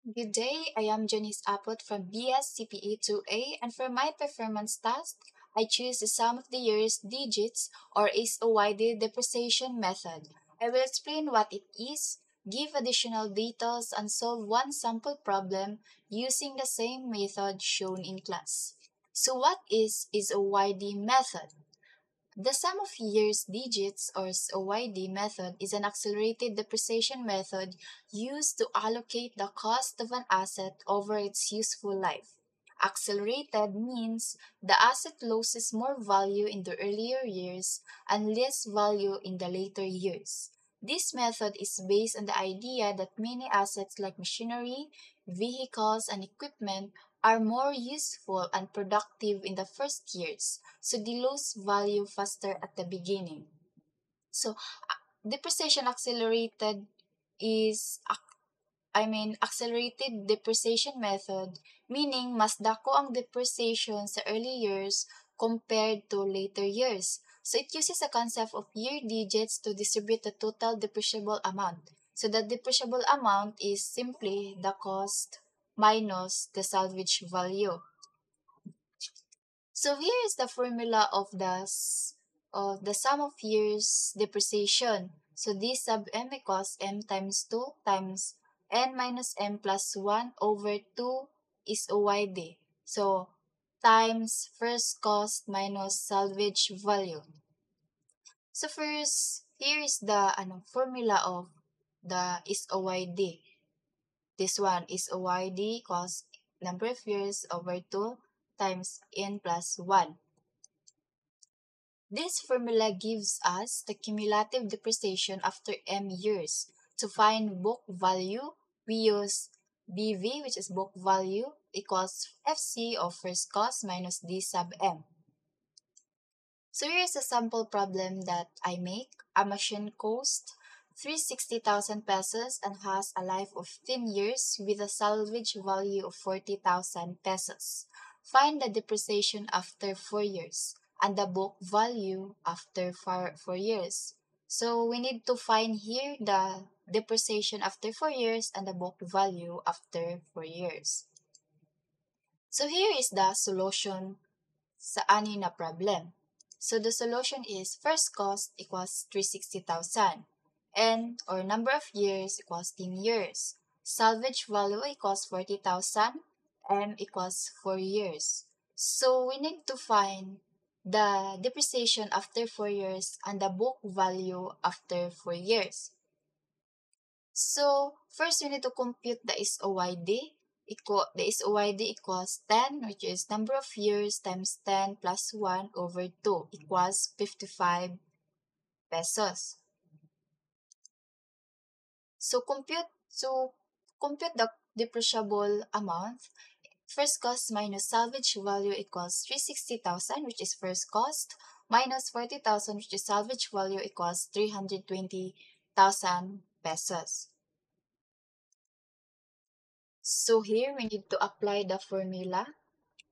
Good day, I am Janice Apot from BS CPE 2A, and for my performance task, I choose the sum of the year's digits or SOYD depreciation method. I will explain what it is, give additional details, and solve one sample problem using the same method shown in class. So what is SOYD method? The sum of years digits or SOYD method is an accelerated depreciation method used to allocate the cost of an asset over its useful life. Accelerated means the asset loses more value in the earlier years and less value in the later years. This method is based on the idea that many assets like machinery, vehicles, and equipment are more useful and productive in the first years, so they lose value faster at the beginning. So, depreciation accelerated is accelerated depreciation method, meaning mas dako ang depreciation sa early years compared to later years. So it uses a concept of year digits to distribute the total depreciable amount. So the depreciable amount is simply the cost minus the salvage value. So here is the formula of the sum of years depreciation. So d sub m equals m times 2 times n minus m plus 1 over 2 is OYD. So times first cost minus salvage value. So first, here is the formula of the is OYD. This one is OYD equals number of years over 2 times n plus 1. This formula gives us the cumulative depreciation after m years. To find book value, we use BV, which is book value, equals FC, or first cost, minus D sub m. So here's a sample problem that I make. A machine costs 360,000 pesos and has a life of 10 years with a salvage value of 40,000 pesos. Find the depreciation after 4 years and the book value after 4 years. So we need to find here the depreciation after 4 years and the book value after 4 years. So here is the solution sa ani na problem. So the solution is first cost equals 360,000 and or number of years equals 10 years. Salvage value equals 40,000, m equals 4 years. So we need to find the depreciation after 4 years and the book value after 4 years. So first we need to compute the SOYD. The SOYD equals 10, which is number of years times 10 plus 1 over 2 equals 55 pesos. So compute the depreciable amount. First cost minus salvage value equals 360,000, which is first cost, minus 40,000, which is salvage value, equals 320,000 pesos. So here we need to apply the formula.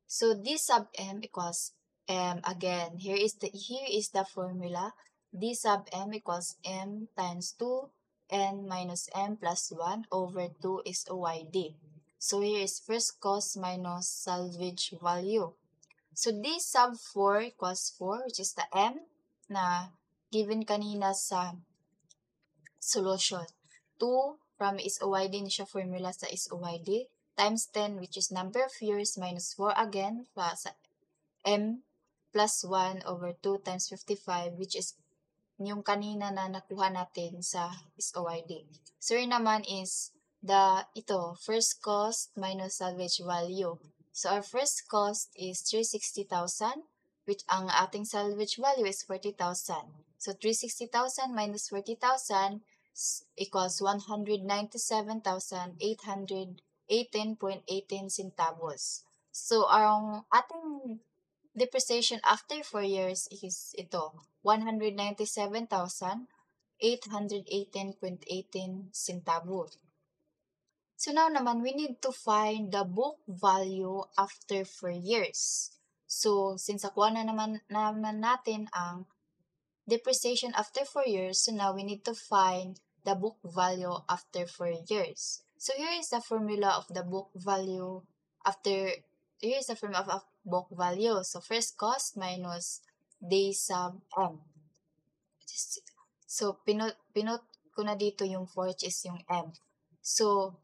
So d sub m equals m again. Here is the formula. D sub m equals m times 2 n minus m plus 1 over 2 is OYD. So here is first cost minus salvage value. So d sub 4 equals 4, which is the m na given kanina sa solution. 2 from is OYD ni siya formula sa is OYD times 10, which is number of years, minus 4 again sa m plus 1 over 2 times 55, which is yung kanina na nakuha natin sa is OYD. So yun naman is first cost minus salvage value. So our first cost is 360,000, which ang ating salvage value is 40,000. So 360,000 minus 40,000 equals 197,818.18 centavos. So ang ating depreciation after 4 years is ito, 197,818.18 centavos. So now naman, we need to find the book value after 4 years. So since nakuha na naman natin ang depreciation after 4 years, so now we need to find the book value after 4 years. So here is the formula of the book value after, here is the formula of book value. So first cost minus day sub M. So pinot ko na dito yung 4 which is yung M. So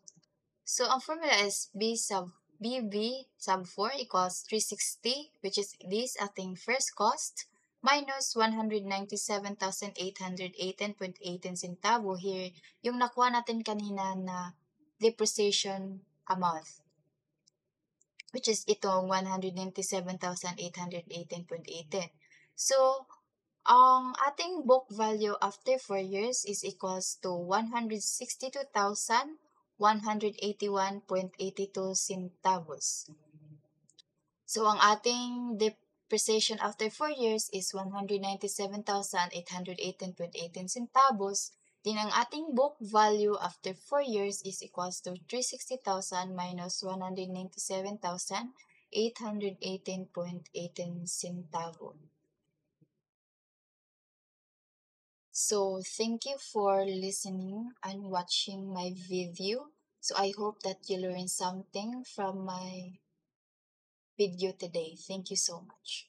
ang formula is BV sub 4 equals 360, which is this ating first cost, minus 197,818.18 centavo. Here, yung nakuha natin kanina na depreciation amount, which is itong 197,818.18. So, ang ating book value after 4 years is equals to 162,181.82 centavos. So, ang ating depreciation after 4 years is 197,818.18 centavos. Then, ang ating book value after 4 years is equals to 360,000 minus 197,818.18 centavos. So, thank you for listening and watching my video. So, I hope that you learned something from my video today. Thank you so much.